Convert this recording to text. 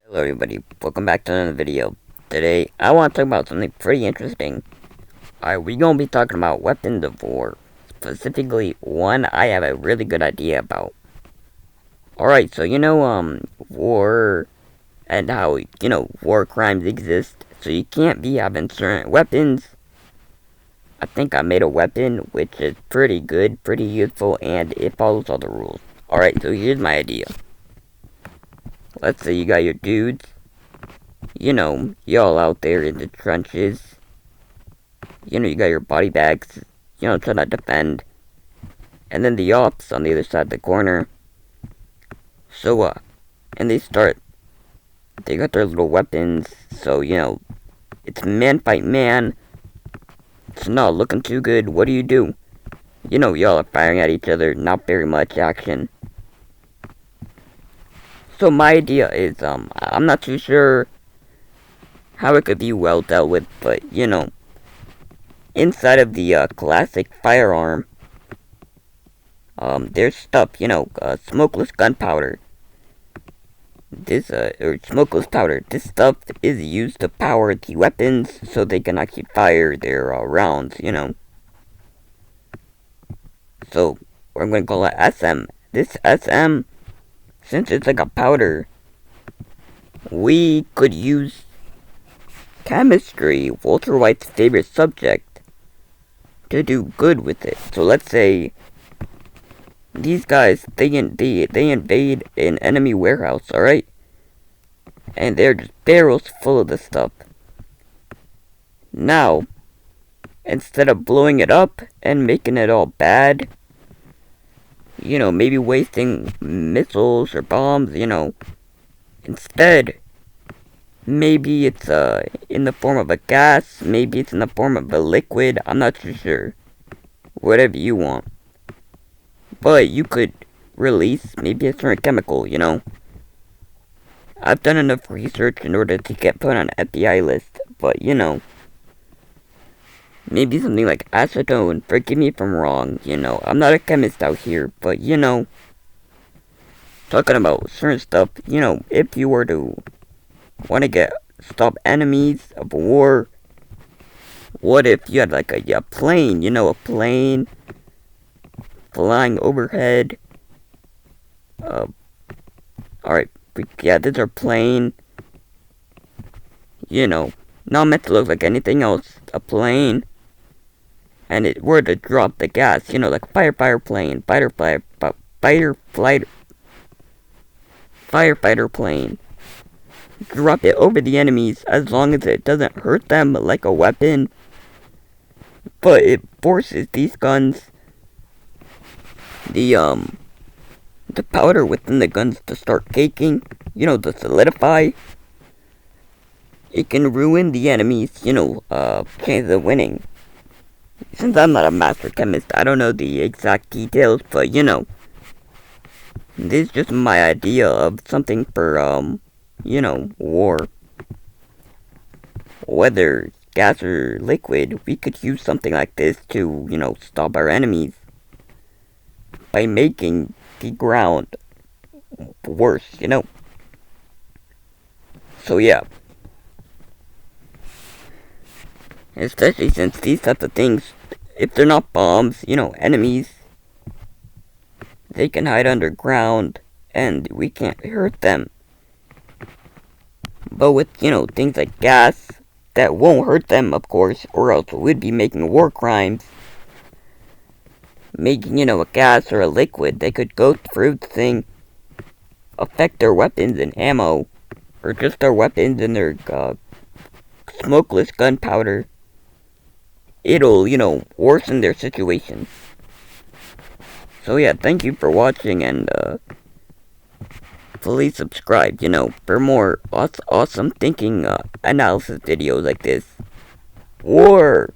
Hello everybody, welcome back to another video. Today, I want to talk about something pretty interesting. Alright, we're going to be talking about weapons of war. Specifically, one I have a really good idea about. Alright, so war and how, war crimes exist. So you can't be having certain weapons. I think I made a weapon which is pretty good, pretty useful, and it follows all the rules. Alright, so here's my idea. Let's say you got your dudes. Y'all out there in the trenches. You got your body bags, trying to defend. And then the ops on the other side of the corner. So, and they got their little weapons. So, it's man fight man. It's not looking too good. What do? Y'all are firing at each other. Not very much action. So my idea is, I'm not too sure how it could be well dealt with, but, inside of the, classic firearm, there's stuff, smokeless gunpowder. Or smokeless powder. This stuff is used to power the weapons so they can actually fire their, rounds, So, we're going to call it SM. This SM, since it's like a powder, we could use chemistry, Walter White's favorite subject, to do good with it. So let's say these guys, they invade an enemy warehouse, alright? And they're just barrels full of this stuff. Now, instead of blowing it up and making it all bad, maybe wasting missiles or bombs, instead, maybe it's in the form of a gas, maybe it's in the form of a liquid, I'm not too sure. Whatever you want. But you could release maybe a certain chemical, I've done enough research in order to get put on an FBI list, but maybe something like acetone, forgive me if I'm wrong, I'm not a chemist out here, but talking about certain stuff, if you were to want to stop enemies of war, what if you had like a plane, a plane flying overhead, alright, this is our plane, not meant to look like anything else, a plane, and it were to drop the gas, like firefighter plane, drop it over the enemies as long as it doesn't hurt them like a weapon, but it forces these guns, the powder within the guns to start caking, to solidify. It can ruin the enemy's, chance of winning. Since I'm not a master chemist, I don't know the exact details, but this is just my idea of something for, war. Whether gas or liquid, we could use something like this to, stop our enemies by making the ground worse, So yeah. Especially since these types of things, if they're not bombs, enemies, they can hide underground and we can't hurt them. But with, things like gas, that won't hurt them, of course, or else we'd be making war crimes. Making, a gas or a liquid, they could go through the thing, affect their weapons and ammo, or just their weapons and their, smokeless gunpowder. It'll, worsen their situation. So yeah, thank you for watching, and, please subscribe, for more awesome thinking, analysis videos like this. War!